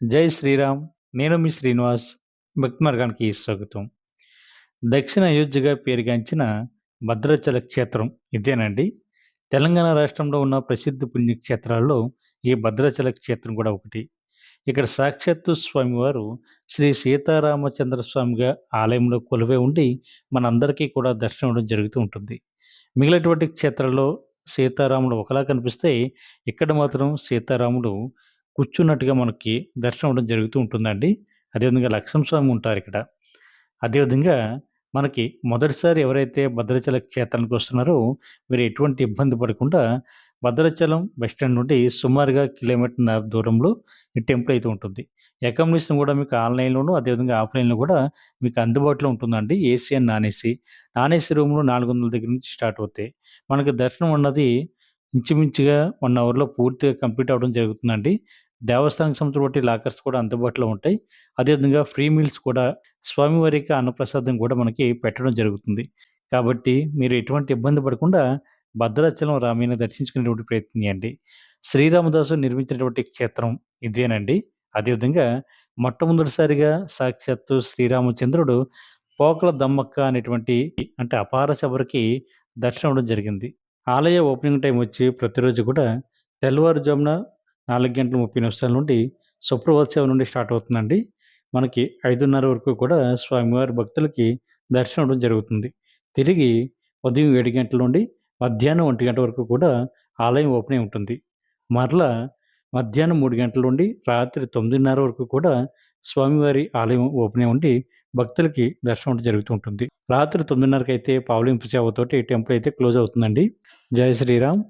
జై శ్రీరామ్. నేను మీ శ్రీనివాస్. భక్తి మార్గానికి స్వాగతం. దక్షిణ అయోధ్యగా పేరుగాంచిన భద్రాచల క్షేత్రం ఇదేనండి. తెలంగాణ రాష్ట్రంలో ఉన్న ప్రసిద్ధ పుణ్యక్షేత్రాల్లో ఈ భద్రాచల క్షేత్రం కూడా ఒకటి. ఇక్కడ సాక్షాత్తు స్వామివారు శ్రీ సీతారామచంద్ర స్వామిగా ఆలయంలో కొలువై ఉండి మనందరికీ కూడా దర్శనం ఇవ్వడం జరుగుతూ ఉంటుంది. మిగిలినటువంటి క్షేత్రాల్లో సీతారాములు ఒకలా కనిపిస్తే, ఇక్కడ మాత్రం సీతారాములు కూర్చున్నట్టుగా మనకి దర్శనం అవ్వడం జరుగుతూ ఉంటుందండి. అదేవిధంగా లక్ష్మణ స్వామి ఉంటారిక్కడ. అదేవిధంగా మనకి మొదటిసారి ఎవరైతే భద్రాచల క్షేత్రానికి వస్తున్నారో, మీరు ఎటువంటి ఇబ్బంది పడకుండా భద్రాచలం బస్ స్టాండ్ నుండి సుమారుగా కిలోమీటర్‌న్నర దూరంలో ఈ టెంపుల్ అయితే ఉంటుంది. అకామిడేషన్ కూడా మీకు ఆన్‌లైన్‌లోను, అదేవిధంగా ఆఫ్‌లైన్‌లో కూడా మీకు అందుబాటులో ఉంటుందండి. AC and non AC. Non AC రూమ్‌లు 400 దగ్గర నుంచి స్టార్ట్ అవుతాయి. మనకు దర్శనం అన్నది ఇంచుమించుగా 1 అవర్‌లో పూర్తిగా కంప్లీట్ అవ్వడం జరుగుతుందండి. దేవస్థానానికి సంబంధించిన బట్టి లాకర్స్ కూడా అందుబాటులో ఉంటాయి. అదేవిధంగా ఫ్రీ మీల్స్ కూడా స్వామివారికి అన్నప్రసాదం కూడా మనకి పెట్టడం జరుగుతుంది. కాబట్టి మీరు ఎటువంటి ఇబ్బంది పడకుండా భద్రాచలం రామాయణ దర్శించుకునేటువంటి ప్రయత్నం చేయండి. శ్రీరామదాసు నిర్మించినటువంటి క్షేత్రం ఇదేనండి. అదేవిధంగా మొట్టమొదటిసారిగా సాక్షాత్తు శ్రీరామచంద్రుడు పోకల దమ్మక్క అనేటువంటి అంటే అపార శబరికి దర్శనం అవ్వడం జరిగింది. ఆలయ ఓపెనింగ్ టైమ్ వచ్చి ప్రతిరోజు కూడా తెల్లవారుజామున 4:30 నుండి సుప్రభాత నుండి స్టార్ట్ అవుతుందండి. మనకి 5:30 వరకు కూడా స్వామివారి భక్తులకి దర్శనం అవ్వడం జరుగుతుంది. తిరిగి ఉదయం 7 గంటల నుండి మధ్యాహ్నం 1 గంట వరకు కూడా ఆలయం ఓపెనే ఉంటుంది. మరలా మధ్యాహ్నం 3 గంటల నుండి రాత్రి 9:30 వరకు కూడా స్వామివారి ఆలయం ఓపెనే ఉండి భక్తులకి దర్శనం అవ్వడం జరుగుతూ ఉంటుంది. రాత్రి 9:30కైతే పావులింపు సేవతోటి టెంపుల్ అయితే క్లోజ్ అవుతుందండి. జై శ్రీరామ్.